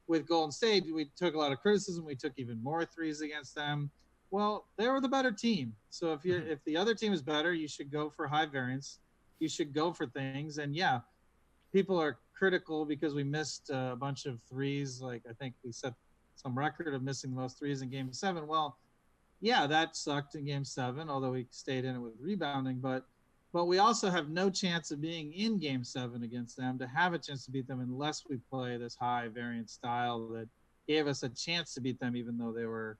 with Golden State, we took a lot of criticism. We took even more threes against them. Well, they were the better team. So if the other team is better, you should go for high variance. You should go for things. And yeah, people are critical because we missed a bunch of threes. Like I think we set some record of missing the most threes in Game 7. Well, yeah, that sucked in Game 7, although we stayed in it with rebounding. But we also have no chance of being in Game 7 against them to have a chance to beat them unless we play this high variance style that gave us a chance to beat them, even though they were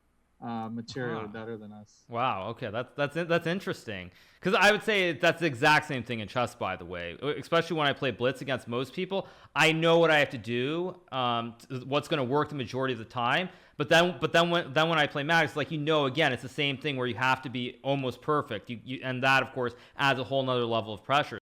materially better than us. Wow. Okay, that's interesting. Because I would say that's the exact same thing in chess, by the way. Especially when I play blitz against most people, I know what I have to do, what's going to work the majority of the time. But then when I play Magnus, like again, it's the same thing where you have to be almost perfect. And that of course adds a whole nother level of pressure.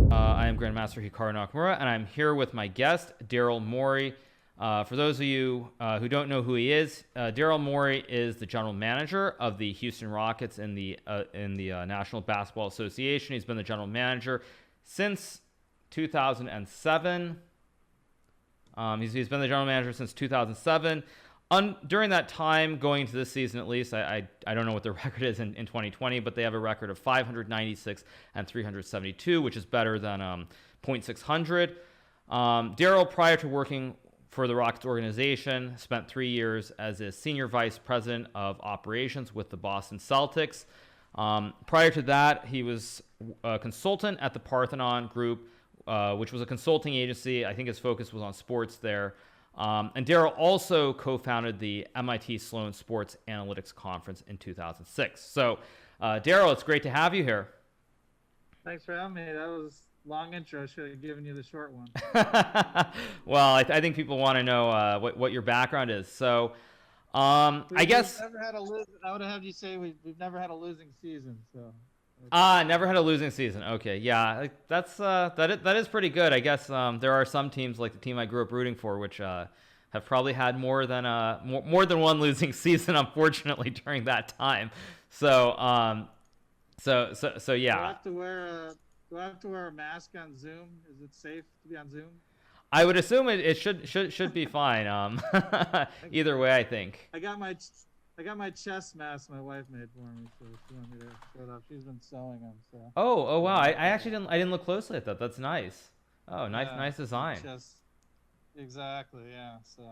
I am Grandmaster Hikaru Nakamura, and I'm here with my guest, Daryl Morey. For those of you who don't know who he is, Daryl Morey is the general manager of the Houston Rockets in the National Basketball Association. He's been the general manager since 2007. He's been the general manager since 2007. During that time, going into this season at least, I don't know what their record is in 2020, but they have a record of 596 and 372, which is better than .600. Daryl, prior to working for the Rockets organization, spent 3 years as a senior vice president of operations with the Boston Celtics. Prior to that, he was a consultant at the Parthenon Group, which was a consulting agency. I think his focus was on sports there. And Daryl also co-founded the MIT Sloan Sports Analytics Conference in 2006. So, Daryl, it's great to have you here. Thanks for having me. That was a long intro. I should have given you the short one. Well, I think people want to know what your background is. So, I guess never had a I would have had you say we've never had a losing season. So. Never had a losing season. Okay, yeah, that is pretty good. I guess there are some teams like the team I grew up rooting for, which have probably had more than one losing season, unfortunately, during that time. So yeah. Do I have to wear a mask on Zoom? Is it safe to be on Zoom? I would assume it should be fine. Either way, I think. I got my chest mask my wife made for me, so she wanted me to show it off. She's been sewing them, so. Oh wow! I actually didn't look closely at that. That's nice. Oh, nice design. Exactly, yeah. So.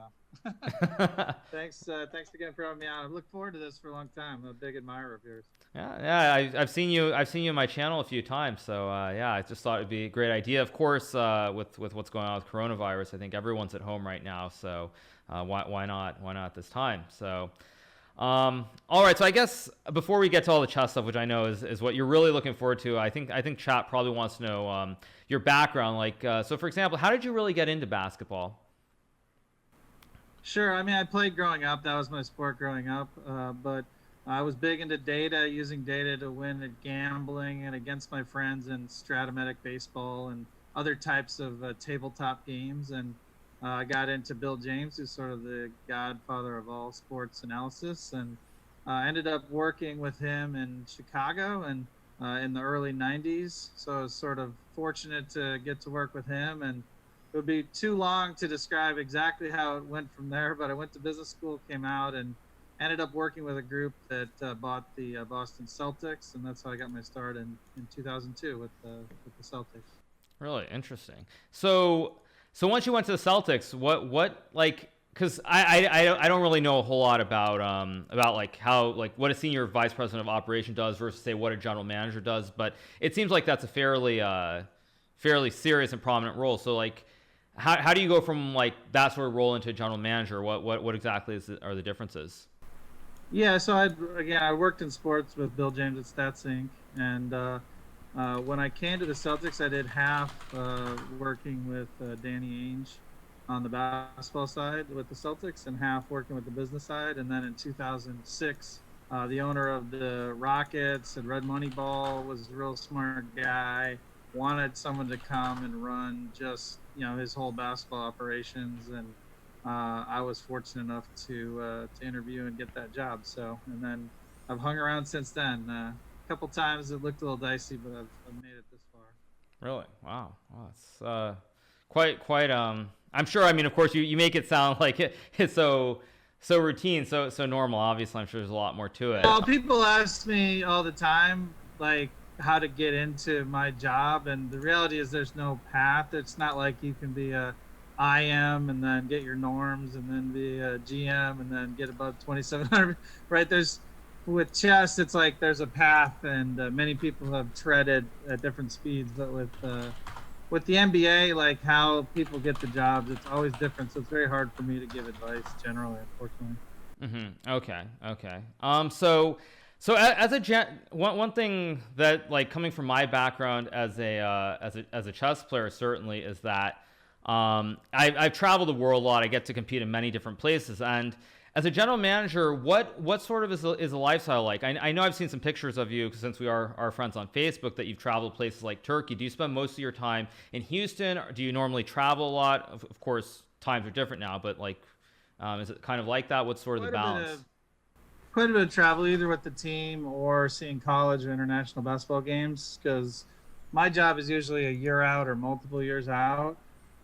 Thanks again for having me on. I've looked forward to this for a long time. I'm a big admirer of yours. Yeah. I've seen you in my channel a few times. So yeah, I just thought it'd be a great idea. Of course, with what's going on with coronavirus, I think everyone's at home right now. So why not this time? So. All right, so I guess before we get to all the chess stuff, which I know is what you're really looking forward to, I think chat probably wants to know your background. Like, so for example, how did you really get into basketball? Sure. I mean, I played growing up. That was my sport growing up. But I was big into data, using data to win at gambling and against my friends in Stratomatic baseball and other types of tabletop games. And I got into Bill James, who's sort of the godfather of all sports analysis, and ended up working with him in Chicago and in the early 90s. So I was sort of fortunate to get to work with him, and it would be too long to describe exactly how it went from there, but I went to business school, came out, and ended up working with a group that bought the Boston Celtics, and that's how I got my start in 2002 with the Celtics. Really interesting. So once you went to the Celtics, what like, because I don't really know a whole lot about like how, like, what a senior vice president of operation does versus say what a general manager does, but it seems like that's a fairly serious and prominent role. So like, how do you go from like that sort of role into a general manager? What exactly are the differences? Yeah, so I worked in sports with Bill James at StatsInc, and when I came to the Celtics, I did half working with Danny Ainge on the basketball side with the Celtics and half working with the business side. And then in 2006, the owner of the Rockets had read Moneyball, was a real smart guy, wanted someone to come and run just, his whole basketball operations. And I was fortunate enough to interview and get that job. So, and then I've hung around since then. A couple times it looked a little dicey, but I've made it this far. Really? Wow, That's quite. I'm sure. I mean, of course, you make it sound like it's so routine, so normal. Obviously, I'm sure there's a lot more to it. Well, people ask me all the time, like, how to get into my job, and the reality is there's no path. It's not like you can be a IM and then get your norms and then be a GM and then get above 2,700, right? With chess, it's like there's a path, and many people have treaded at different speeds, but with the NBA, like how people get the jobs, it's always different. So it's very hard for me to give advice generally, unfortunately. Okay. So as one thing that, like, coming from my background as a chess player, certainly, is that I've traveled the world a lot. I get to compete in many different places, and as a general manager, what sort of is a lifestyle like? I know I've seen some pictures of you, since we are friends on Facebook, that you've traveled places like Turkey. Do you spend most of your time in Houston, or do you normally travel a lot? Of course, times are different now, but like, is it kind of like that? What's sort of the balance? Quite a bit of travel, either with the team or seeing college or international basketball games, because my job is usually a year out or multiple years out.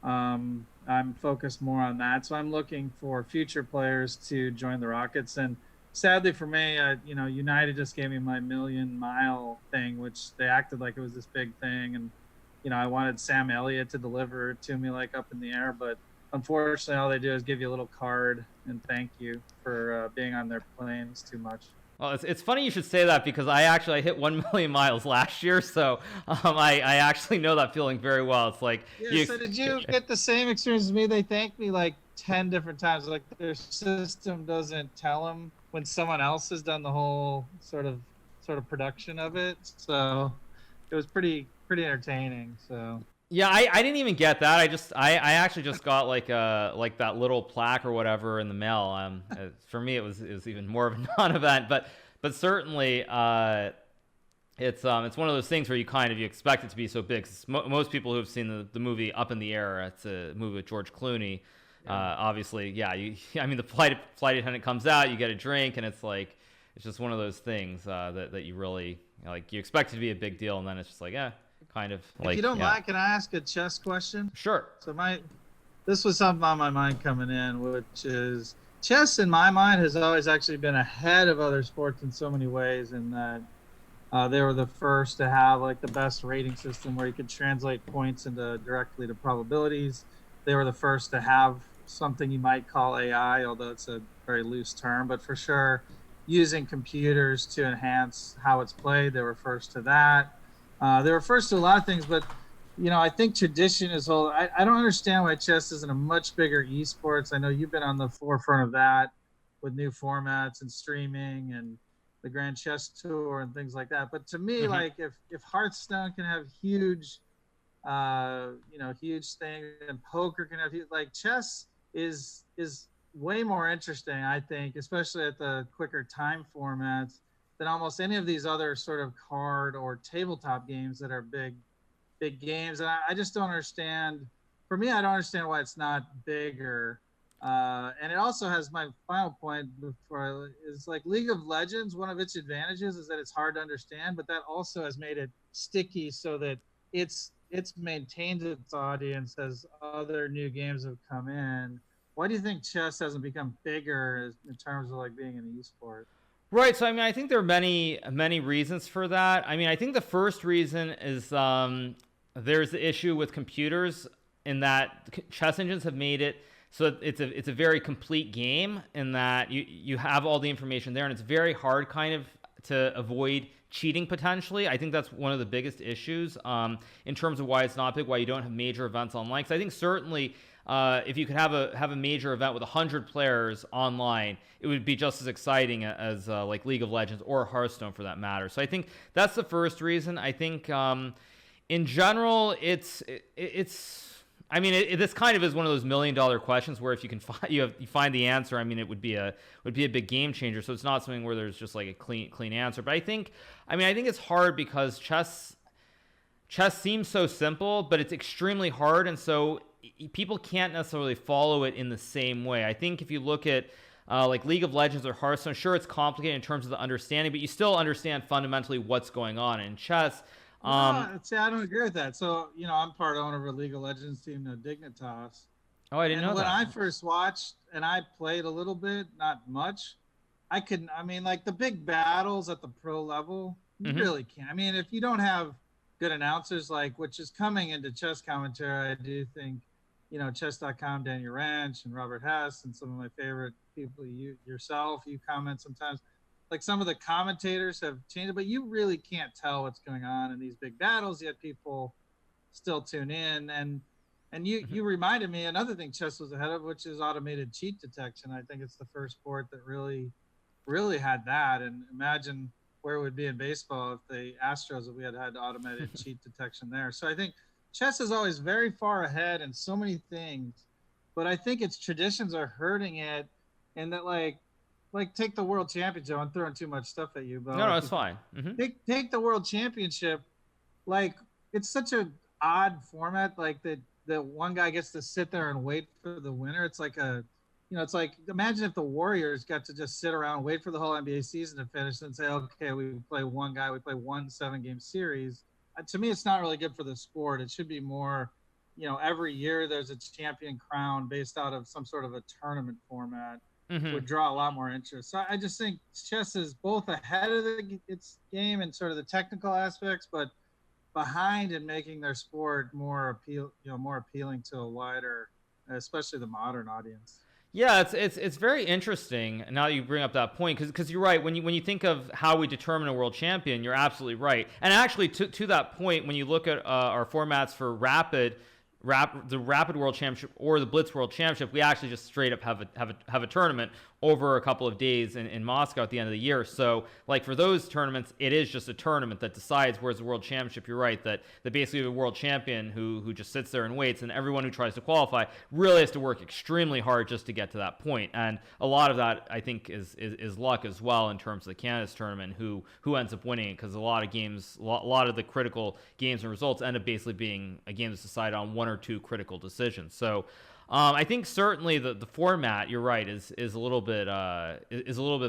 I'm focused more on that, so I'm looking for future players to join the Rockets. And sadly for me, United just gave me my million-mile thing, which they acted like it was this big thing, and I wanted Sam Elliott to deliver it to me, like, up in the air, but unfortunately all they do is give you a little card and thank you for being on their planes too much. Well, it's funny you should say that, because I hit 1 million miles last year, so I actually know that feeling very well. It's like, yeah. So did you get the same experience as me? They thanked me like 10 different times. Like, their system doesn't tell them when someone else has done the whole sort of production of it. So it was pretty entertaining. So. Yeah, I didn't even get that. I actually just got like that little plaque or whatever in the mail. For me, it was even more of a non-event, but certainly it's one of those things where you expect it to be so big. Most people who have seen the movie Up in the Air, it's a movie with George Clooney. Obviously, yeah. The flight attendant comes out, you get a drink, and it's like, it's just one of those things that you really, like, you expect it to be a big deal, and then it's just like, yeah. Kind of like, if you don't mind, can I ask a chess question? Sure. So this was something on my mind coming in, which is chess in my mind has always actually been ahead of other sports in so many ways, in that they were the first to have like the best rating system where you could translate points directly to probabilities. They were the first to have something you might call AI, although it's a very loose term, but for sure using computers to enhance how it's played. They were first to that. They were first to a lot of things, but I think tradition is whole. I don't understand why chess isn't a much bigger esports. I know you've been on the forefront of that with new formats and streaming and the Grand Chess Tour and things like that. But to me, like, if Hearthstone can have huge things, and poker can have like, chess is way more interesting, I think, especially at the quicker time formats, than almost any of these other sort of card or tabletop games that are big games. And I just don't understand. For me, I don't understand why it's not bigger. And it also has, my final point before, is like League of Legends. One of its advantages is that it's hard to understand, but that also has made it sticky, so that it's maintained its audience as other new games have come in. Why do you think chess hasn't become bigger in terms of like being an esport? Right. So, I mean, I think there are many reasons for that. I mean, I think the first reason is there's the issue with computers, in that chess engines have made it so it's a very complete game, in that you have all the information there, and it's very hard kind of to avoid cheating potentially. I think that's one of the biggest issues in terms of why it's not big, why you don't have major events online. Because I think certainly if you could have a major event with 100 players online, it would be just as exciting as like League of Legends or Hearthstone, for that matter. So I think that's the first reason. I think in general, it's I mean, this kind of is one of those $1 million questions where if you can find the answer, I mean, it would be a big game changer. So it's not something where there's just like a clean answer. But I think it's hard because chess seems so simple, but it's extremely hard, and so people can't necessarily follow it in the same way. I think if you look at like League of Legends or Hearthstone, sure, it's complicated in terms of the understanding, but you still understand fundamentally what's going on. In chess, No, see, I don't agree with that. So, I'm part owner of a League of Legends team, Dignitas. Oh, I didn't And know when that. I first watched, and I played a little bit, not much, I mean, like the big battles at the pro level, you Mm-hmm. really can't. I mean, if you don't have good announcers, like which is coming into chess commentary, I do think, chess.com, Daniel Ranch and Robert Hess, and some of my favorite people, yourself, you comment sometimes. Like some of the commentators have changed, but you really can't tell what's going on in these big battles, yet people still tune in. And Mm-hmm. you reminded me another thing chess was ahead of, which is automated cheat detection. I think it's the first sport that really had that. And imagine where it would be in baseball if the Astros, if we had automated cheat detection there. So I think chess is always very far ahead in so many things, but I think its traditions are hurting it. And that like take the world championship. I'm throwing too much stuff at you, but No, I'll no, let it's you fine. Mm-hmm. take the world championship. Like it's such a odd format. Like that one guy gets to sit there and wait for the winner. It's like it's like imagine if the Warriors got to just sit around, wait for the whole NBA season to finish, and say, okay, we play one guy, we play one 7-game series. To me, it's not really good for the sport. It should be more, every year there's a champion crown based out of some sort of a tournament format. Mm-hmm. Would draw a lot more interest. So I just think chess is both ahead of its game and sort of the technical aspects, but behind in making their sport more appealing to a wider, especially the modern audience. Yeah, it's very interesting now that you bring up that point because you're right when you think of how we determine a world champion, you're absolutely right. And actually, to that point, when you look at our formats for the Rapid World Championship or the Blitz World Championship, we actually just straight up have a tournament over a couple of days in Moscow at the end of the year. So, like for those tournaments, it is just a tournament that decides. Whereas the World Championship, you're right that basically the world champion who just sits there and waits, and everyone who tries to qualify really has to work extremely hard just to get to that point. And a lot of that, I think, is luck as well in terms of the Canada's tournament, who ends up winning it, because a lot of the critical games and results end up basically being a game that's decided on one or two critical decisions. So I think certainly the format, you're right, is a little bit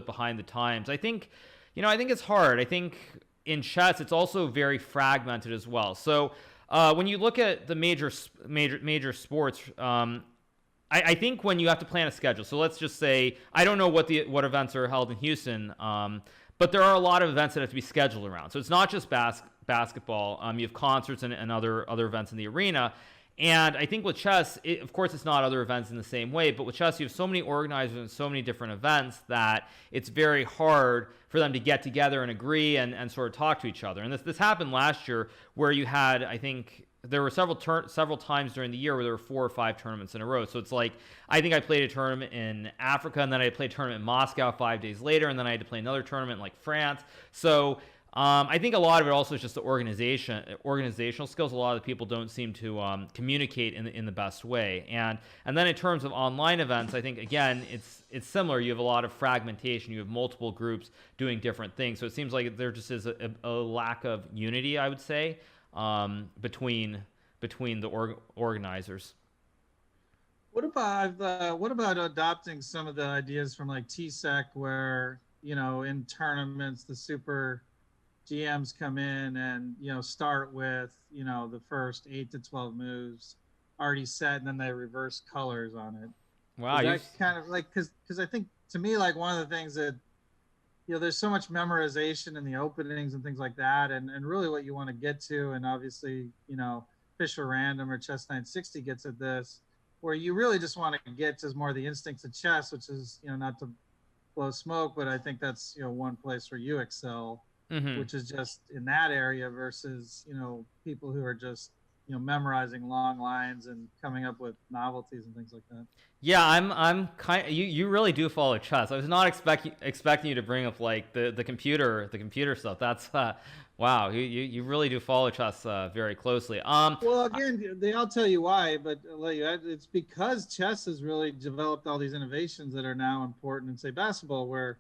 behind the times. I think it's hard. I think in chess it's also very fragmented as well. So when you look at the major sports, I think when you have to plan a schedule. So let's just say I don't know what events are held in Houston, but there are a lot of events that have to be scheduled around. So it's not just basketball. You have concerts and other events in the arena. And I think with chess, of course, it's not other events in the same way, but with chess, you have so many organizers and so many different events that it's very hard for them to get together and agree and sort of talk to each other. And this happened last year where you had, I think, there were several times during the year where there were 4 or 5 tournaments in a row. So it's like, I think I played a tournament in Africa, and then I played a tournament in Moscow 5 days later, and then I had to play another tournament in like France. So I think a lot of it also is just the organizational skills. A lot of the people don't seem to communicate in the best way. And then in terms of online events, I think again it's similar. You have a lot of fragmentation. You have multiple groups doing different things. So it seems like there just is a lack of unity, I would say, between the organizers. What about adopting some of the ideas from like TSEC, where in tournaments the super GMs come in and start with the first 8 to 12 moves already set, and then they reverse colors on it. Wow, Is that kind of like because I think to me, like one of the things that there's so much memorization in the openings and things like that, and really what you want to get to, and obviously Fisher Random or Chess 960 gets at this, where you really just want to get to more of the instincts of chess, which is not to blow smoke, but I think that's one place where you excel, Mm-hmm. which is just in that area versus people who are just memorizing long lines and coming up with novelties and things like that. Yeah, I'm kind. You really do follow chess. I was not expecting you to bring up like the computer stuff. That's wow. You really do follow chess very closely. Well, again, I'll tell you why, but it's because chess has really developed all these innovations that are now important in, say, basketball, where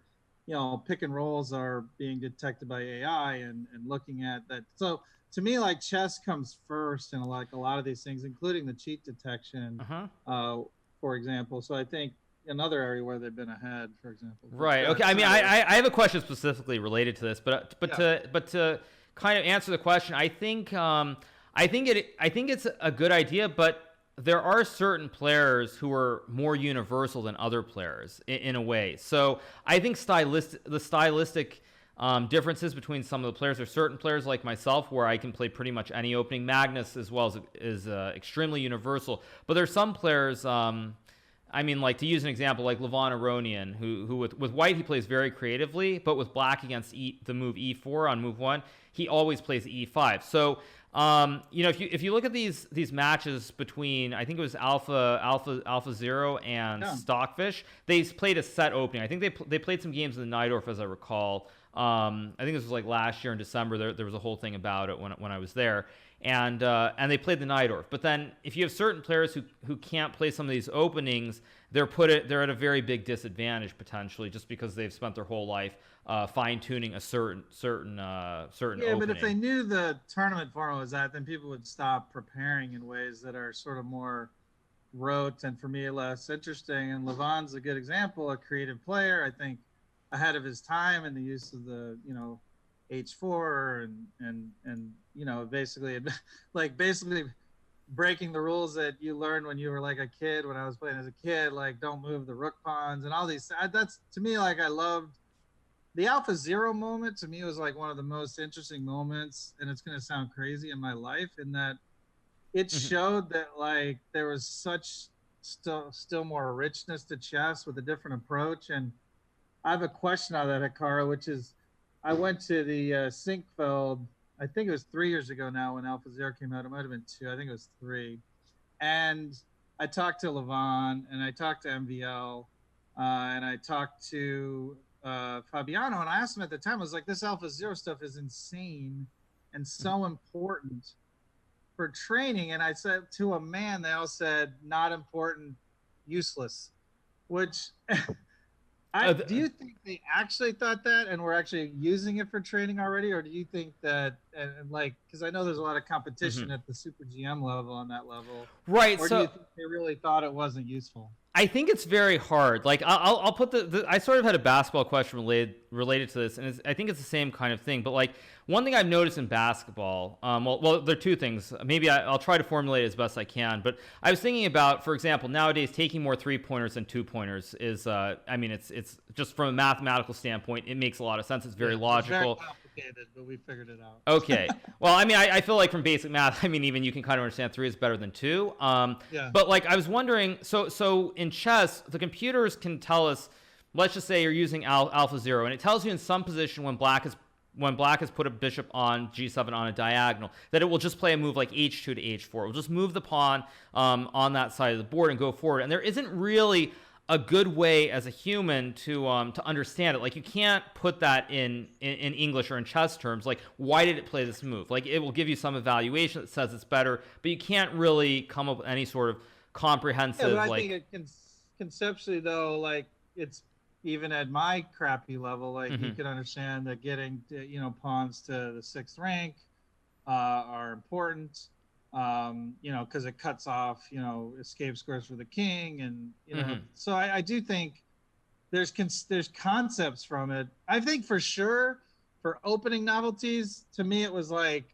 pick and rolls are being detected by AI and looking at that. So to me, like chess comes first in like a lot of these things, including the cheat detection, for example. So I think another area where they've been ahead, for example. Right. Okay. I mean, I have a question specifically related to this, but yeah. to kind of answer the question, I think it's a good idea, but there are certain players who are more universal than other players in a way. So I think the stylistic differences between some of the players. There's certain players like myself where I can play pretty much any opening. Magnus as well is extremely universal. But there's some players. I mean, like to use an example, like Levon Aronian, who with white he plays very creatively, but with black against the move e4 on move 1, he always plays e5. So if you look at these matches between, I think it was Alpha Zero and Stockfish, they played a set opening. I think they played some games in the Najdorf, as I recall. I think this was like last year in December. There was a whole thing about it when I was there, and they played the Najdorf. But then if you have certain players who can't play some of these openings, they're at a very big disadvantage potentially, just because they've spent their whole life fine tuning a certain Yeah, opening. but if they knew the tournament format was that, then people would stop preparing in ways that are sort of more rote and for me less interesting. And Levon's a good example, a creative player. I think ahead of his time in the use of the H4 and basically breaking the rules that you learned when you were like a kid. When I was playing as a kid, like don't move the rook pawns and all these. That's to me, like, I loved the Alpha Zero moment. To me was like one of the most interesting moments, and it's going to sound crazy, in my life, in that it showed that like there was such still more richness to chess with a different approach. And I have a question on that, Hikaru, which is, I went to the Sinkfeld, I think it was 3 years ago now when Alpha Zero came out. It might have been 2. I think it was 3. And I talked to Levon, and I talked to MVL, and I talked to Fabiano, and I asked him at the time, I was like, this Alpha Zero stuff is insane and so important for training. And I said to a man, they all said, not important, useless, which... do you think they actually thought that and were actually using it for training already, or do you think that, and like, because I know there's a lot of competition at the Super GM level on that level, right? Or so do you think they really thought it wasn't useful? I think it's very hard. Like I'll put I sort of had a basketball question related to this, and I think it's the same kind of thing. But like one thing I've noticed in basketball, well, there are two things. Maybe I'll try to formulate it as best I can. But I was thinking about, for example, nowadays taking more 3-pointers than 2-pointers is, I mean, it's just from a mathematical standpoint, it makes a lot of sense. It's very logical. It's very complicated, but we figured it out. Okay. Well, I mean, I feel like from basic math, I mean, even you can kind of understand 3 is better than 2. But like I was wondering, so in chess, the computers can tell us, let's just say you're using Alpha Zero, and it tells you in some position when black has put a bishop on g7 on a diagonal, that it will just play a move like h2 to h4. It will just move the pawn on that side of the board and go forward. And there isn't really a good way as a human to understand it. Like, you can't put that in English or in chess terms. Like, why did it play this move? Like, it will give you some evaluation that says it's better, but you can't really come up with any sort of comprehensive. Yeah, but I think it conceptually, though, like, it's even at my crappy level, like you can understand that getting pawns to the 6th rank are important. Because it cuts off, escape squares for the king, and so I do think there's concepts from it. I think for sure for opening novelties, to me it was like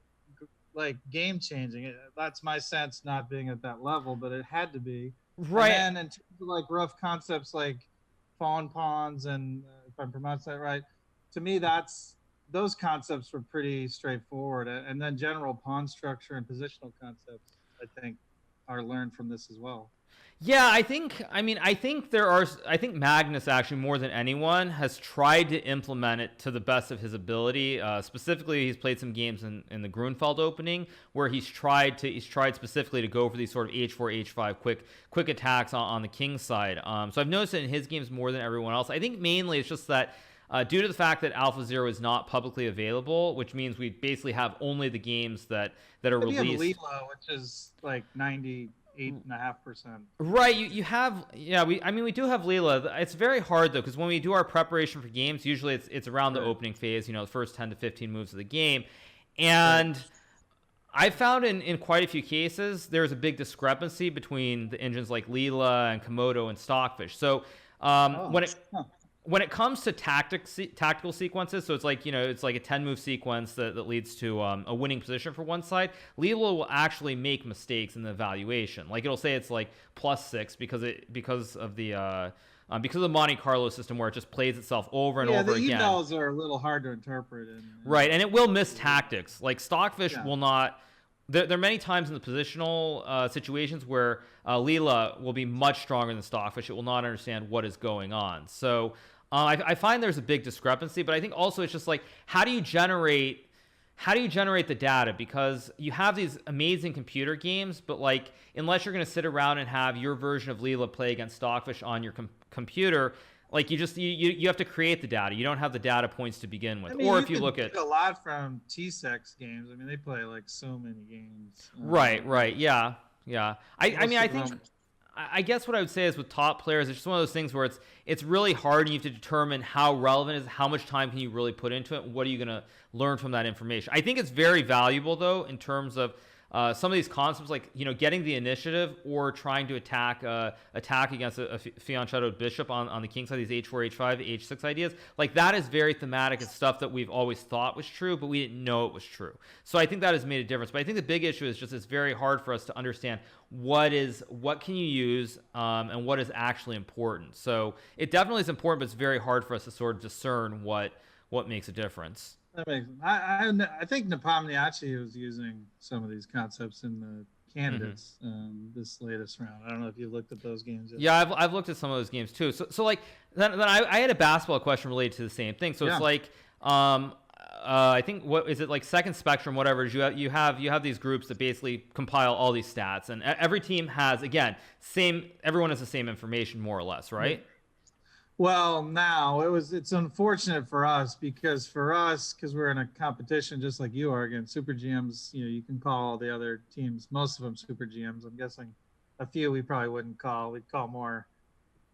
game changing. That's my sense, not being at that level, but it had to be. Right. And then in terms of like rough concepts like fawn pawns, and if I'm pronouncing that right, to me those concepts were pretty straightforward. And then general pawn structure and positional concepts, I think, are learned from this as well. Yeah, I think Magnus, actually, more than anyone, has tried to implement it to the best of his ability. Specifically, he's played some games in the Grunfeld opening where he's tried specifically to go for these sort of h4, h5 quick attacks on the king side. So I've noticed it in his games more than everyone else. I think mainly it's just that due to the fact that Alpha Zero is not publicly available, which means we basically have only the games that are released. You have Lila, which is like 98.5%. Right, you have, yeah. We do have Lila. It's very hard though, because when we do our preparation for games, usually it's around the opening phase, the first 10 to 15 moves of the game, and I found in quite a few cases there's a big discrepancy between the engines like Lila and Komodo and Stockfish. So when it comes to tactical sequences, so it's like, it's like a 10 move sequence that leads to a winning position for one side. Leela will actually make mistakes in the evaluation. Like, it'll say it's like +6 because of the Monte Carlo system, where it just plays itself over and over again. Yeah, the evals are a little hard to interpret. Right, and it will miss tactics. Like, Stockfish Yeah. will not. There are many times in the positional situations where Leela will be much stronger than Stockfish. It will not understand what is going on. So I find there's a big discrepancy, but I think also it's just like, how do you generate the data? Because you have these amazing computer games, but like, unless you're going to sit around and have your version of Leela play against Stockfish on your computer, like, you have to create the data. You don't have the data points to begin with. I mean, or if you look at a lot from T-Sex games. I mean, they play like so many games. Right, yeah. I mean, I think, I guess what I would say is, with top players, it's just one of those things where it's really hard, and you have to determine how relevant it is, how much time can you really put into it, and what are you going to learn from that information. I think it's very valuable, though, in terms of some of these concepts, like, getting the initiative or trying to attack against a fianchettoed bishop on the king side, these h4, h5, h6 ideas. Like, that is very thematic. It's stuff that we've always thought was true, but we didn't know it was true. So I think that has made a difference. But I think the big issue is just, it's very hard for us to understand what can you use, and what is actually important. So it definitely is important, but it's very hard for us to sort of discern what makes a difference. I think Nepomniachtchi was using some of these concepts in the candidates this latest round. I don't know if you looked at those games yet. Yeah, I've looked at some of those games too. So like, then I had a basketball question related to the same thing. So it's like, I think, what is it, like Second Spectrum, whatever, you have these groups that basically compile all these stats, and every team has, again, everyone has the same information, more or less, right? Well, now it's unfortunate for us, because we're in a competition just like you are against super GMs. You can call the other teams, most of them super GMs. I'm guessing a few we probably wouldn't call. We'd call more,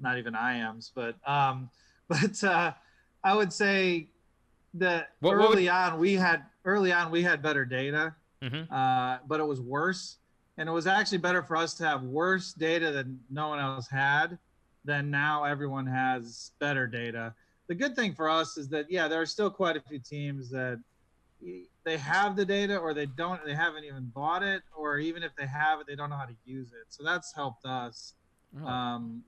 not even IMs. But I would say that early on we had better data, but it was worse, and it was actually better for us to have worse data than no one else had. Then now everyone has better data. The good thing for us is that, there are still quite a few teams that they have the data, or they haven't even bought it, or even if they have it, they don't know how to use it. So that's helped us.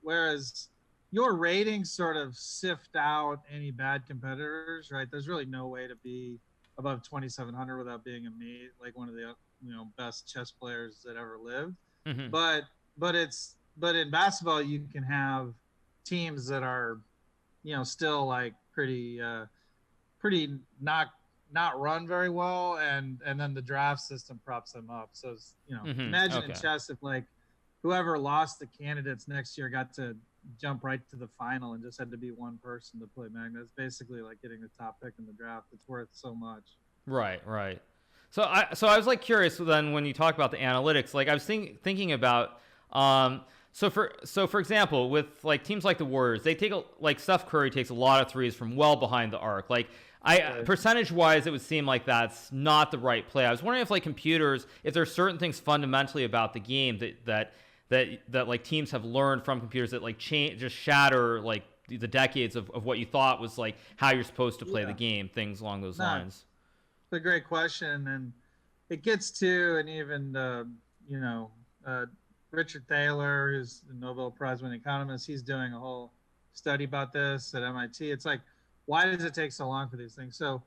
Whereas your ratings sort of sift out any bad competitors, right? There's really no way to be above 2,700 without being like one of the best chess players that ever lived. But in basketball, you can have teams that are, still like pretty not run very well, and then the draft system props them up. So imagine in chess if, like, whoever lost the candidates next year got to jump right to the final and just had to be one person to play Magnus. It's basically like getting the top pick in the draft. It's worth so much. Right. So I was like curious then, when you talk about the analytics, like I was thinking about. So for example, with like teams like the Warriors, they take like Steph Curry takes a lot of threes from well behind the arc. Like, percentage wise, it would seem like that's not the right play. I was wondering if, like, computers, if there's certain things fundamentally about the game that like teams have learned from computers that like just shatter like the decades of what you thought was like how you're supposed to play the game, things along those lines. It's a great question, and it gets to, and even Richard Thaler, who's the Nobel Prize-winning economist, he's doing a whole study about this at MIT. It's like, why does it take so long for these things? So,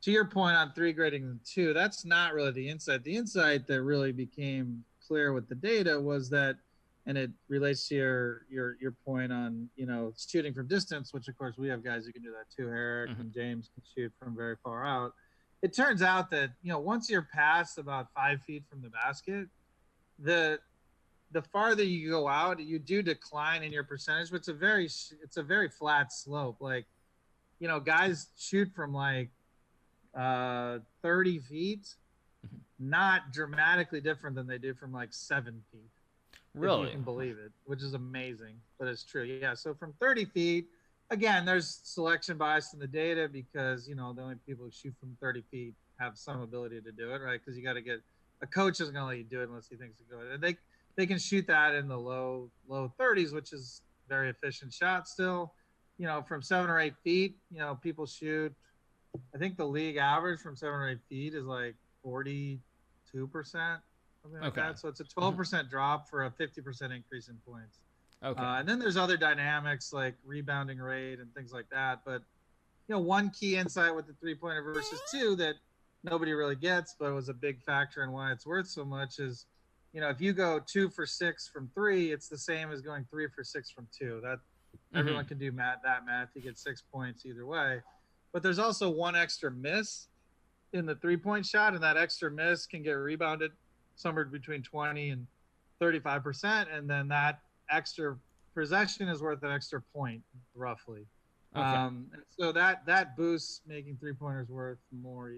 to your point on 3 grading than 2, that's not really the insight. The insight that really became clear with the data was that, and it relates to your point on shooting from distance, which of course we have guys who can do that too. Eric and James can shoot from very far out. It turns out that once you're past about 5 feet from the basket, the farther you go out, you do decline in your percentage, but it's a very flat slope. Like, guys shoot from like 30 feet, not dramatically different than they do from like 7 feet. Really? If you can believe it, which is amazing, but it's true. Yeah. So from 30 feet, again, there's selection bias in the data, because, the only people who shoot from 30 feet have some ability to do it, right? Because you got to get a coach isn't going to let you do it unless he thinks it's good. And they can shoot that in the low 30s, which is very efficient shot still. from 7 or 8 feet, people shoot. I think the league average from 7 or 8 feet is like 42%, something like Okay. that. So it's a 12% drop for a 50% increase in points. Okay. And then there's other dynamics like rebounding rate and things like that. But one key insight with the 3-pointer versus 2 that nobody really gets, but was a big factor in why it's worth so much is, if you go 2 for 6 from 3, it's the same as going 3 for 6 from 2. That everyone can do that math. You get 6 points either way. But there's also one extra miss in the 3-point shot, and that extra miss can get rebounded somewhere between 20 and 35%, and then that extra possession is worth an extra point, roughly. Okay. So that boosts making 3-pointers worth more,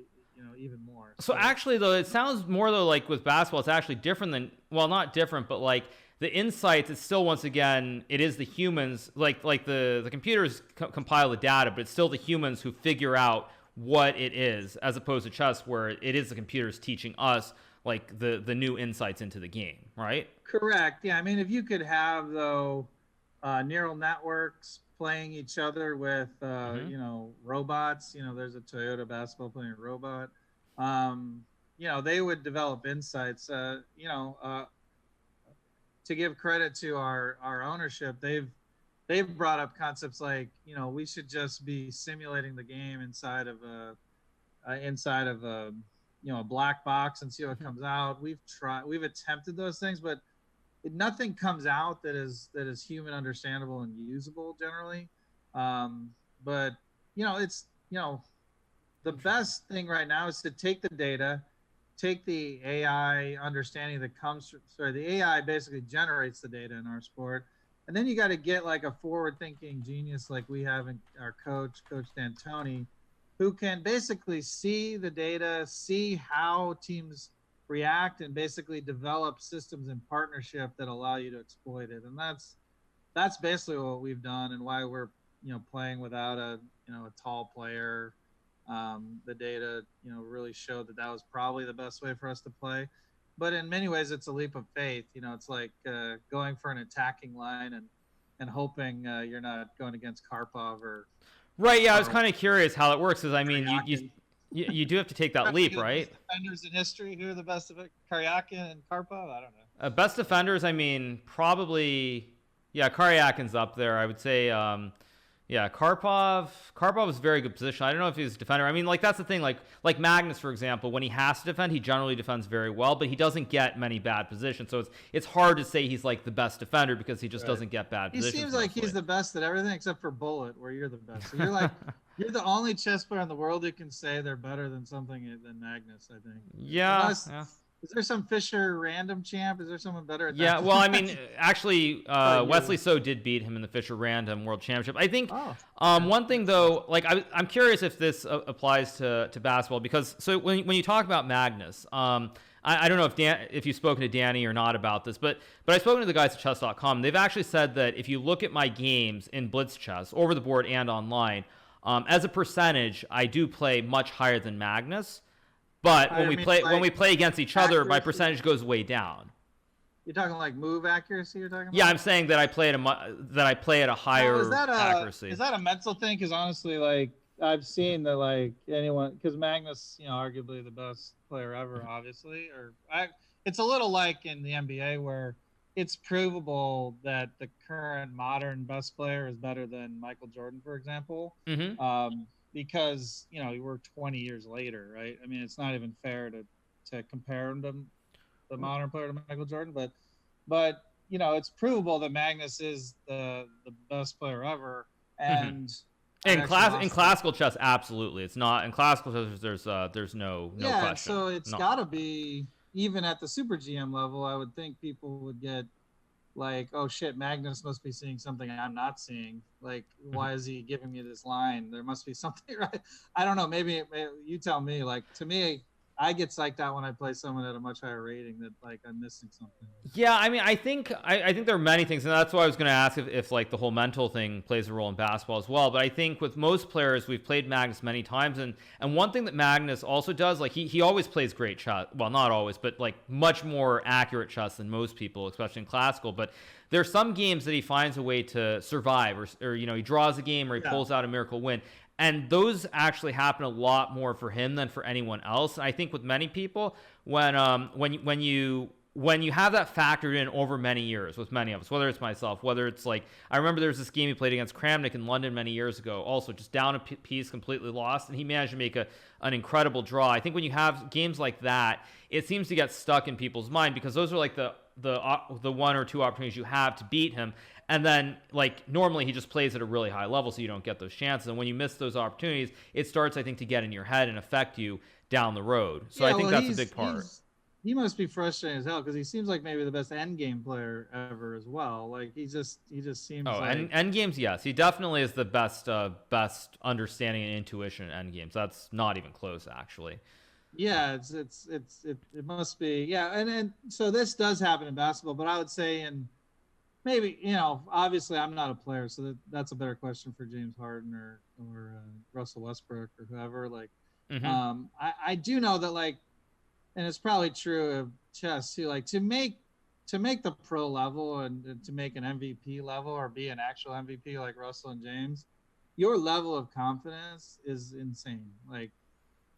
even more. So actually, though, it sounds more though like with basketball, it's actually different than, well, not different, but like the insights. It's still, once again, it is the humans, like the computers compile the data, but it's still the humans who figure out what it is, as opposed to chess, where it is the computers teaching us like the new insights into the game, right? Correct. Yeah. I mean, if you could have though neural networks playing each other with robots, there's a Toyota basketball playing a robot, they would develop insights. To give credit to our ownership, they've brought up concepts like, we should just be simulating the game inside of a black box and see what comes out. We've attempted those things, but nothing comes out that is human understandable and usable generally. But it's the best thing right now is to take the data, take the AI understanding that comes the AI basically generates the data in our sport, and then you got to get like a forward-thinking genius like we have in our Coach D'Antoni, who can basically see the data, see how teams react, and basically develop systems in partnership that allow you to exploit it. And that's basically what we've done, and why we're playing without a tall player. The data really showed that was probably the best way for us to play, but in many ways it's a leap of faith. It's like going for an attacking line and hoping you're not going against Karpov or right. Yeah, I was kind of curious how it works, because I mean you do have to take that leap, right? Defenders in history, who are the best of it? Karyakin and Karpov? I don't know. Best defenders, I mean, probably, yeah, Karyakin's up there. I would say, yeah, Karpov is a very good position. I don't know if he's a defender. I mean, like, that's the thing. Like Magnus, for example, when he has to defend, he generally defends very well, but he doesn't get many bad positions. So it's hard to say he's like the best defender, because he just doesn't get bad positions. He seems like he's the best at everything except for bullet, where you're the best. So you're like you're the only chess player in the world who can say they're better than Magnus, I think. Yeah. Is there some Fischer random champ? Is there someone better at that? Yeah, well, I mean, actually, Wesley So did beat him in the Fischer Random World Championship. I think one thing, though, like I'm curious if this applies to basketball, because so when you talk about Magnus, I don't know if you've spoken to Danny or not about this, but I've spoken to the guys at chess.com. They've actually said that if you look at my games in Blitz Chess, over the board and online, as a percentage, I do play much higher than Magnus. But when we play against each other, my percentage goes way down. You're talking like move accuracy. You're talking about? Yeah, I'm saying that I play at a higher accuracy. Is that a mental thing? Because honestly, like I've seen that like anyone, because Magnus, arguably the best player ever, obviously. It's a little like in the NBA where it's provable that the current modern best player is better than Michael Jordan, for example. Mm-hmm. Because we're 20 years later, right? I mean, it's not even fair to compare him to the modern player to Michael Jordan, but it's provable that Magnus is the best player ever. And in classical chess, absolutely, it's not. In classical chess, there's no question. So it's got to be, even at the super GM level, I would think people would get like, oh shit, Magnus must be seeing something I'm not seeing. Like, why is he giving me this line? There must be something, right? I don't know. Maybe you tell me. Like, to me, I get psyched out when I play someone at a much higher rating that like I'm missing something. Yeah, I mean, I think there are many things, and that's why I was going to ask if like the whole mental thing plays a role in basketball as well. But I think with most players, we've played Magnus many times, and one thing that Magnus also does, like he always plays great chess. Well, not always, but like much more accurate chess than most people, especially in classical. But there's some games that he finds a way to survive, or he draws a game or he pulls out a miracle win. And those actually happen a lot more for him than for anyone else. And I think with many people, when you have that factored in over many years with many of us, whether it's myself, whether it's like, I remember there was this game he played against Kramnik in London many years ago, also just down a piece, completely lost, and he managed to make an incredible draw. I think when you have games like that, it seems to get stuck in people's mind because those are like the one or two opportunities you have to beat him. And then, like, normally he just plays at a really high level, so you don't get those chances. And when you miss those opportunities, it starts, I think, to get in your head and affect you down the road. So I think that's a big part. He must be frustrating as hell because he seems like maybe the best end game player ever as well. Like he just seems. Oh, like... end games, yes, he definitely is the best understanding and intuition in end games. That's not even close, actually. Yeah, it must be. Yeah, and so this does happen in basketball, but I would say maybe obviously I'm not a player, so that's a better question for James Harden or Russell Westbrook or whoever. Like, I do know that like. And it's probably true of chess too. Like to make the pro level and to make an MVP level or be an actual MVP like Russell and James, your level of confidence is insane. Like,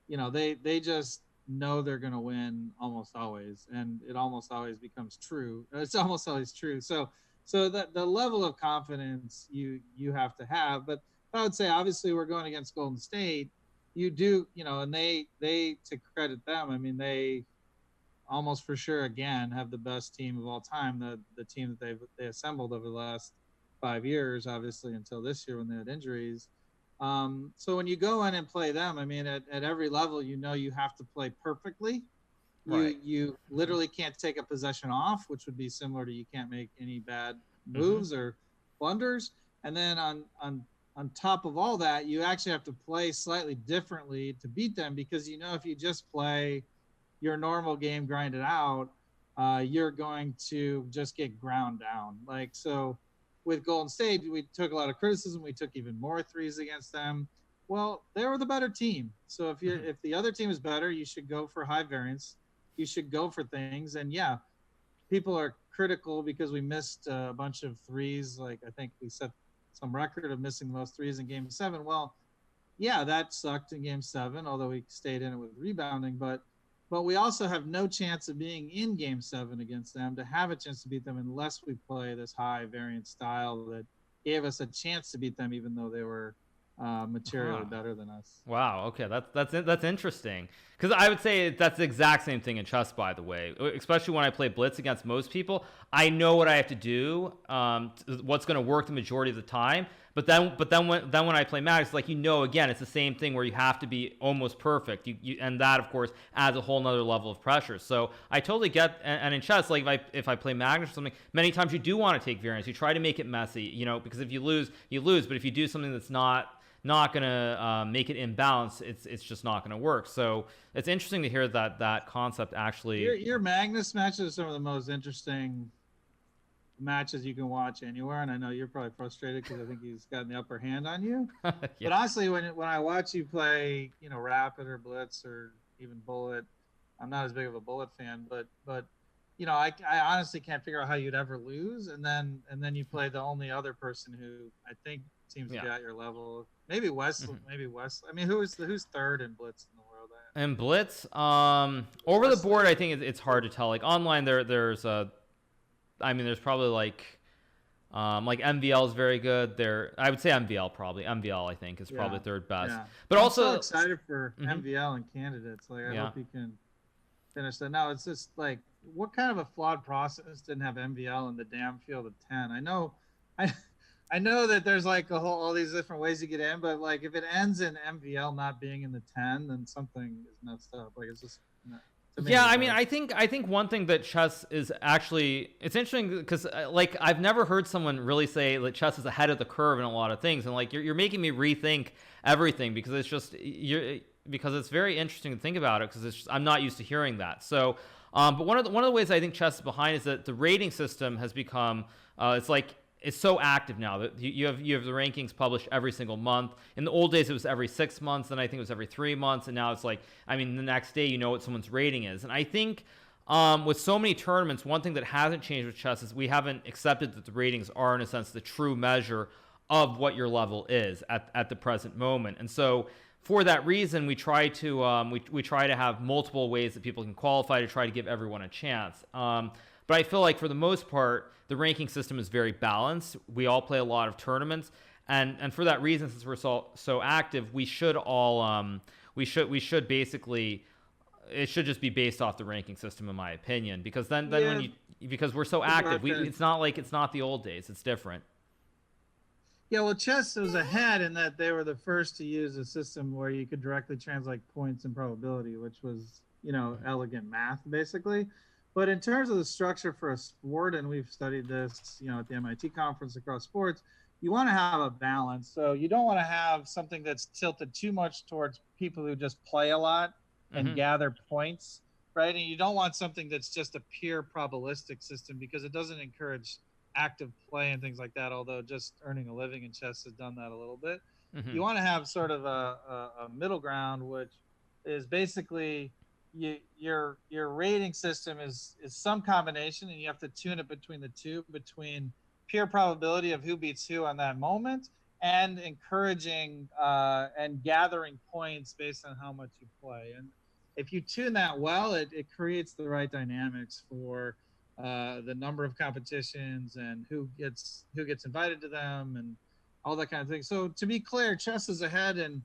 they just know they're going to win almost always, and it almost always becomes true. It's almost always true. So that the level of confidence you have to have. But I would say obviously we're going against Golden State. You do, and they to credit them, I mean, they almost for sure again have the best team of all time, the team that they assembled over the last 5 years, obviously until this year when they had injuries. So when you go in and play them, I mean, at every level, you have to play perfectly. Right. You literally can't take a possession off, which would be similar to you can't make any bad moves or blunders. And then on top of all that, you actually have to play slightly differently to beat them because, if you just play your normal game, grind it out, you're going to just get ground down. Like, so with Golden State, we took a lot of criticism. We took even more threes against them. Well, they were the better team. So if the other team is better, you should go for high variance. You should go for things. And yeah, people are critical because we missed a bunch of threes. Like I think we set some record of missing the most threes in Game 7. Well, yeah, that sucked in Game 7, although we stayed in it with rebounding. But we also have no chance of being in Game 7 against them to have a chance to beat them unless we play this high variance style that gave us a chance to beat them, even though they were materially better than us. Wow. Okay, that's interesting. Because I would say that's the exact same thing in chess, by the way. Especially when I play blitz against most people, I know what I have to do, what's going to work the majority of the time. But then when I play Magnus, like again, it's the same thing where you have to be almost perfect. And that of course adds a whole nother level of pressure. So I totally get. And in chess, like if I play Magnus or something, many times you do want to take variance. You try to make it messy, because if you lose, you lose. But if you do something that's not gonna make it imbalanced, it's just not gonna work. So it's interesting to hear that concept actually. Your Magnus matches are some of the most interesting matches you can watch anywhere, and I know you're probably frustrated because I think he's gotten the upper hand on you. Yeah. But honestly, when I watch you play, Rapid or Blitz or even Bullet, I'm not as big of a Bullet fan, but I honestly can't figure out how you'd ever lose, and then you play the only other person who I think seems to be at your level. Maybe West. Maybe West. I mean, who's third in Blitz in the world? And Blitz, over the board, I think it's hard to tell. Like online, there's probably like MVL is very good. I would say MVL probably. MVL I think is probably third best. Yeah. But I'm also so excited for MVL and candidates. Like I hope he can finish that. Now it's just like, what kind of a flawed process didn't have MVL in the damn field of 10? I know that there's like all these different ways to get in, but like if it ends in MVL not being in the 10, then something is messed up. Like it's just. Yeah, I mean, I think one thing that chess is actually, it's interesting because like I've never heard someone really say that chess is ahead of the curve in a lot of things, and like you're making me rethink everything because it's just it's very interesting to think about it, because I'm not used to hearing that. So, but one of the ways I think chess is behind is that the rating system has become it's so active now that you have the rankings published every single month. In the old days, it was every 6 months, then I think it was every 3 months, and now it's like, I mean, the next day you know what someone's rating is. And I think with so many tournaments, one thing that hasn't changed with chess is we haven't accepted that the ratings are, in a sense, the true measure of what your level is at the present moment. And so for that reason, we try to we try to have multiple ways that people can qualify to try to give everyone a chance. But I feel like for the most part, the ranking system is very balanced. We all play a lot of tournaments, and for that reason, since we're so active, we should all we should basically, it should just be based off the ranking system, in my opinion, because then when because we're so active, it's not like it's not the old days. It's different. Yeah, well, chess was ahead in that they were the first to use a system where you could directly translate points and probability, which was, elegant math, basically. But in terms of the structure for a sport, and we've studied this, at the MIT conference across sports, you want to have a balance. So you don't want to have something that's tilted too much towards people who just play a lot and gather points, right? And you don't want something that's just a pure probabilistic system, because it doesn't encourage active play and things like that, although just earning a living in chess has done that a little bit. You want to have sort of a middle ground, which is basically your rating system is some combination, and you have to tune it between the two, between pure probability of who beats who on that moment and encouraging and gathering points based on how much you play. And if you tune that well, it creates the right dynamics for the number of competitions and who gets invited to them and all that kind of thing. So to be clear, chess is ahead, and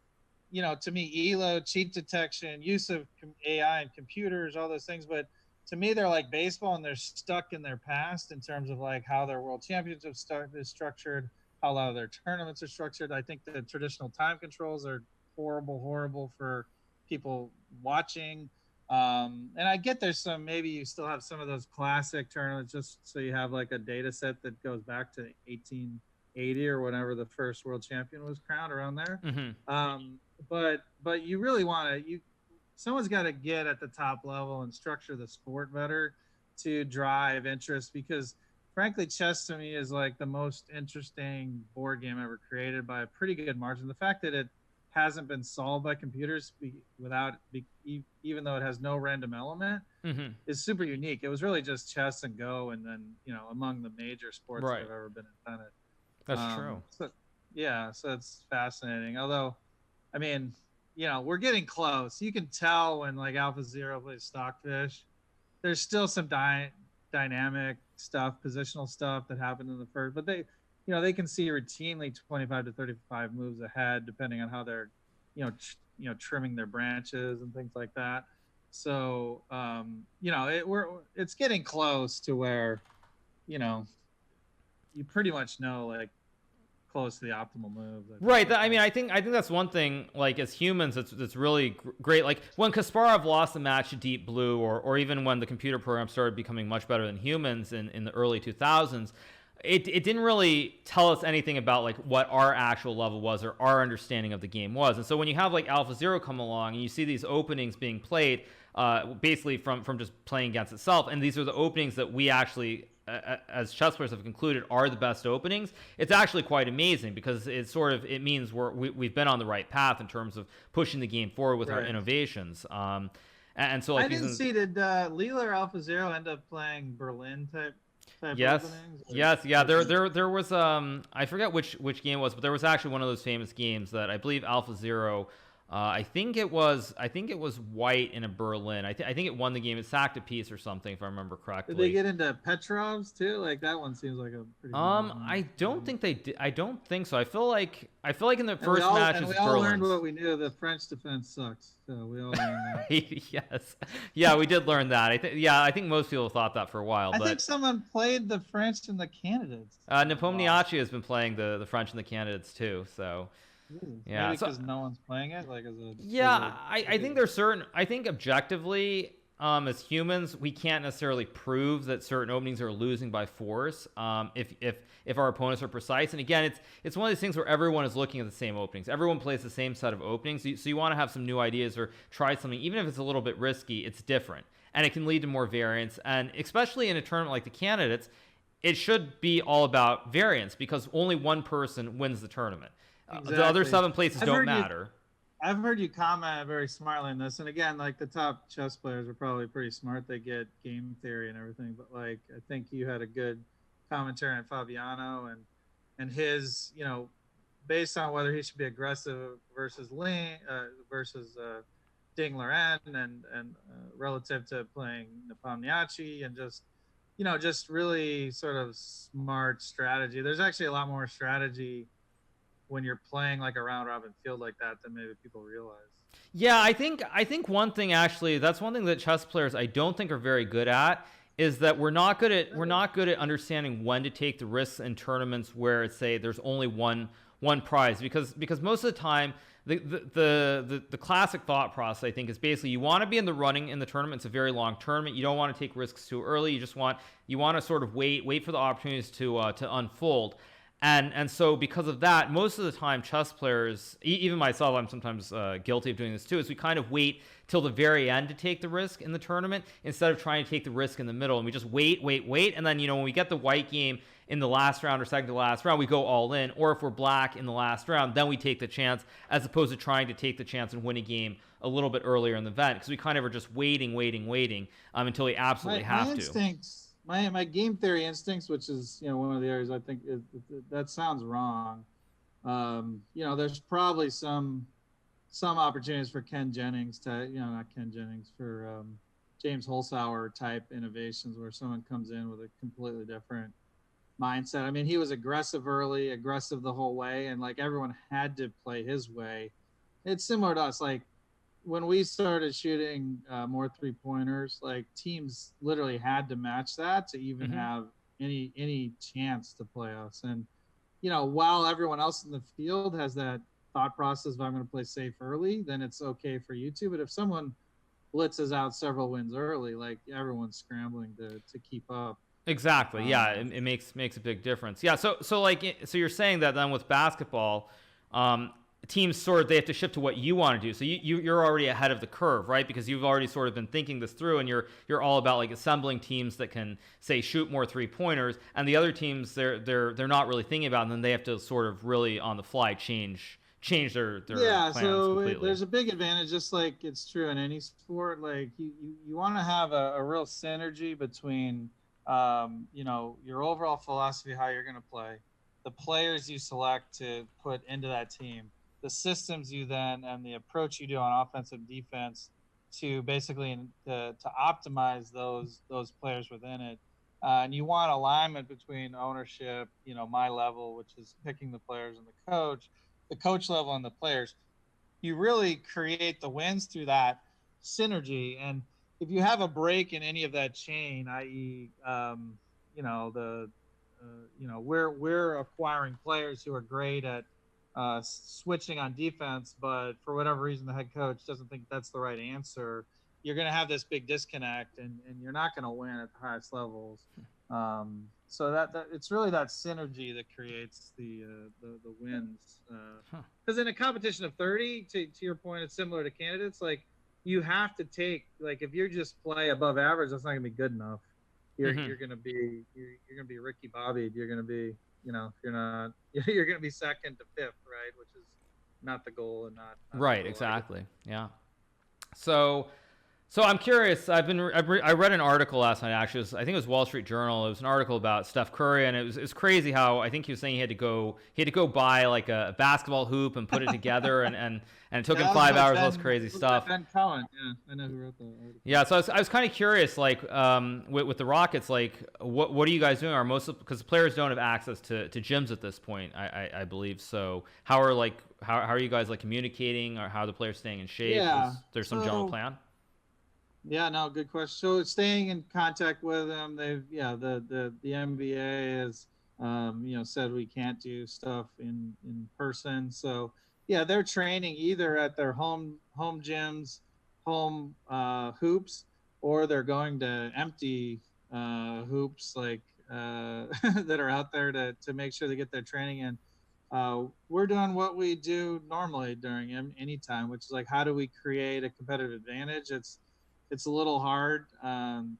to me, ELO, cheat detection, use of AI and computers, all those things. But to me, they're like baseball, and they're stuck in their past in terms of like how their world championships is structured, how a lot of their tournaments are structured. I think the traditional time controls are horrible for people watching. And I get there's maybe you still have some of those classic tournaments just so you have like a data set that goes back to 1880 or whenever the first world champion was crowned, around there. But you really want to, someone's got to get at the top level and structure the sport better to drive interest, because frankly, chess to me is like the most interesting board game ever created by a pretty good margin. The fact that it hasn't been solved by computers even though it has no random element is super unique. It was really just chess and Go, and then among the major sports that have ever been invented. That's true. So it's fascinating. Although, I mean, we're getting close. You can tell when like AlphaZero plays Stockfish, there's still some dynamic stuff, positional stuff that happened in the first, but they can see routinely 25 to 35 moves ahead, depending on how they're, trimming their branches and things like that. So, it's getting close to where, you pretty much know, like, close to the optimal move. Right. I think that's one thing, like, as humans, that's really great. Like when Kasparov lost the match to Deep Blue, or even when the computer program started becoming much better than humans in the early 2000s, it didn't really tell us anything about like what our actual level was or our understanding of the game was. And so when you have like AlphaZero come along and you see these openings being played basically from just playing against itself, and these are the openings that we actually as chess players have concluded are the best openings, it's actually quite amazing, because it means we've been on the right path in terms of pushing the game forward with our innovations. And so like, I didn't see, did Leela or AlphaZero end up playing Berlin type yes openings? Yes, yeah, there was I forget which game it was, but there was actually one of those famous games that I believe AlphaZero, I think it was white in a Berlin. I think it won the game. It sacked a piece or something, if I remember correctly. Did they get into Petrovs too? Like that one seems like a pretty. I don't think they did. I don't think so. I feel like in the first matches, we all learned what we knew. The French defense sucks. So we all learned that. Yes, yeah, we did learn that. I think most people thought that for a while. I think someone played the French and the candidates. Nepomniachtchi has been playing the French and the candidates too. So. Yeah, because no one's playing it. Like, I think there's certain. I think objectively, as humans, we can't necessarily prove that certain openings are losing by force. If our opponents are precise, and again, it's one of these things where everyone is looking at the same openings. Everyone plays the same set of openings, so you want to have some new ideas or try something, even if it's a little bit risky. It's different, and it can lead to more variance. And especially in a tournament like the Candidates, it should be all about variance because only one person wins the tournament. Exactly. The other 7 places don't matter. I've heard you comment very smartly on this, and again, like the top chess players are probably pretty smart. They get game theory and everything, but like I think you had a good commentary on Fabiano and his, based on whether he should be aggressive versus versus Ding Liren and relative to playing Nepomniachtchi and just really sort of smart strategy. There's actually a lot more strategy when you're playing like a round robin field like that than maybe people realize. Yeah, I think one thing actually, that's one thing that chess players I don't think are very good at is that we're not good at understanding when to take the risks in tournaments where it's say there's only one prize because most of the time the classic thought process I think is basically you want to be in the running in the tournament. It's a very long tournament. You don't want to take risks too early. You want to sort of wait for the opportunities to unfold. And so because of that, most of the time chess players, even myself, I'm sometimes guilty of doing this too, is we kind of wait till the very end to take the risk in the tournament instead of trying to take the risk in the middle. And we just wait. And then, when we get the white game in the last round or second to last round, we go all in. Or if we're black in the last round, then we take the chance as opposed to trying to take the chance and win a game a little bit earlier in the event because we kind of are just waiting until we absolutely have to. My game theory instincts, which is one of the areas I think that sounds wrong. There's probably some opportunities for Ken Jennings to not Ken Jennings for James Holzhauer type innovations where someone comes in with a completely different mindset. I mean, he was aggressive early, aggressive the whole way, and like everyone had to play his way. It's similar to us, like when we started shooting more 3-pointers, like teams literally had to match that to even have any chance to play us. And while everyone else in the field has that thought process of I'm going to play safe early, then it's okay for you to. But if someone blitzes out several wins early, like everyone's scrambling to keep up. Exactly. Yeah, it makes a big difference. Yeah. So you're saying that then with basketball, teams they have to shift to what you want to do. So you're already ahead of the curve, right? Because you've already sort of been thinking this through, and you're all about like assembling teams that can say shoot more 3-pointers, and the other teams they're not really thinking about, it, and then they have to sort of really on the fly change their plans completely. There's a big advantage, just like it's true in any sport. Like you want to have a real synergy between your overall philosophy, how you're going to play, the players you select to put into that team, the systems you then and the approach you do on offense and defense to basically to optimize those players within it. And you want alignment between ownership, my level, which is picking the players, and the coach level and the players. You really create the wins through that synergy. And if you have a break in any of that chain, i.e., we're acquiring players who are great at switching on defense, but for whatever reason the head coach doesn't think that's the right answer, you're going to have this big disconnect, and you're not going to win at the highest levels. So that it's really that synergy that creates the wins. Because in a competition of 30, to your point, it's similar to Candidates. Like you have to take, like if you just play above average, that's not going to be good enough. You're going to be Ricky Bobby. You're going to be you're going to be second to fifth, right? Which is not the goal, and not right. Exactly. Yeah. So I'm curious. I read an article last night. Actually, I think it was Wall Street Journal. It was an article about Steph Curry, and it was crazy how I think he was saying he had to go buy like a basketball hoop and put it together, and it took him 5 hours. All this crazy stuff. Ben Cohen, yeah, I know who wrote that article. Yeah, so I was kind of curious, like with the Rockets, like what are you guys doing? Are most because the players don't have access to gyms at this point, I believe. So how are you guys like communicating, or how are the players staying in shape? Yeah, there's some general plan. Yeah, no, good question. So staying in contact with them, the NBA has said we can't do stuff in person. So yeah, they're training either at their home gyms, home hoops, or they're going to empty hoops like that are out there to make sure they get their training in. We're doing what we do normally during any time, which is like, how do we create a competitive advantage? It's a little hard to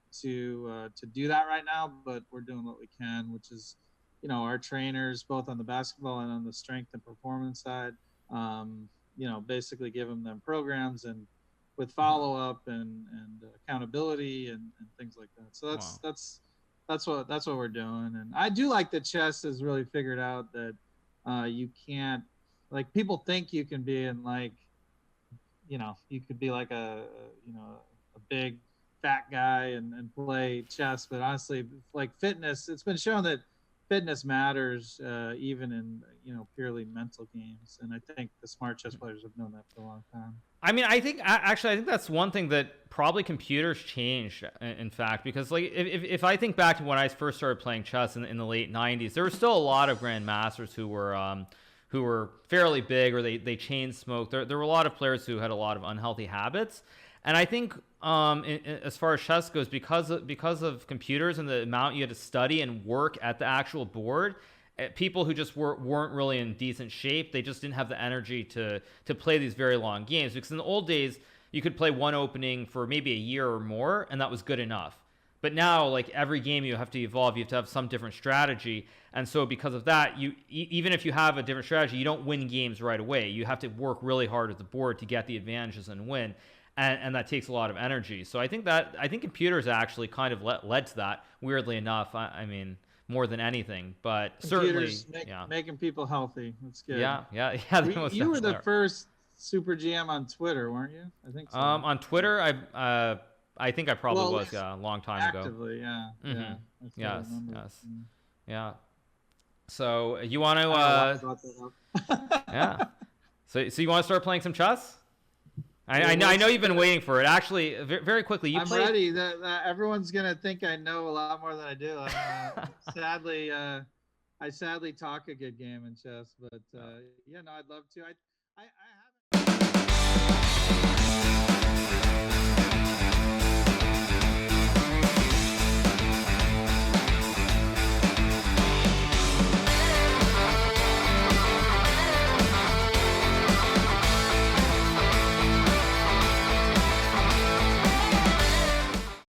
do that right now, but we're doing what we can, which is, our trainers, both on the basketball and on the strength and performance side, basically give them programs and with follow up and accountability and things like that. So that's what we're doing. And I do like that chess has really figured out that you can't, like, people think you can be in, like, you could be like a big fat guy and play chess, but honestly, like, fitness, it's been shown that fitness matters even in purely mental games, and I think the smart chess players have known that for a long time. I mean, I think that's one thing that probably computers changed, in fact, because, like, if I think back to when I first started playing chess in the late 90s, there were still a lot of grandmasters who were fairly big, or they chain smoked. There were a lot of players who had a lot of unhealthy habits. And I think as far as chess goes, because of computers and the amount you had to study and work at the actual board, people who just weren't really in decent shape, they just didn't have the energy to play these very long games. Because in the old days, you could play one opening for maybe a year or more, and that was good enough. But now, like, every game you have to evolve, you have to have some different strategy. And so because of that, even if you have a different strategy, you don't win games right away. You have to work really hard at the board to get the advantages and win. And that takes a lot of energy. So I think computers actually kind of led to that, weirdly enough. I mean, more than anything, but computers certainly, making people healthy. That's good. Yeah. You were the first super GM on Twitter, weren't you? I think so. On Twitter, I think I probably was, a long time actively, ago. Yeah. Yes. Yeah. So you want to? Yeah. So you want to start playing some chess? I know you've been waiting for it. Actually, very quickly, I'm ready. Everyone's gonna think I know a lot more than I do. Sadly, I sadly talk a good game in chess, but I'd love to. I haven't.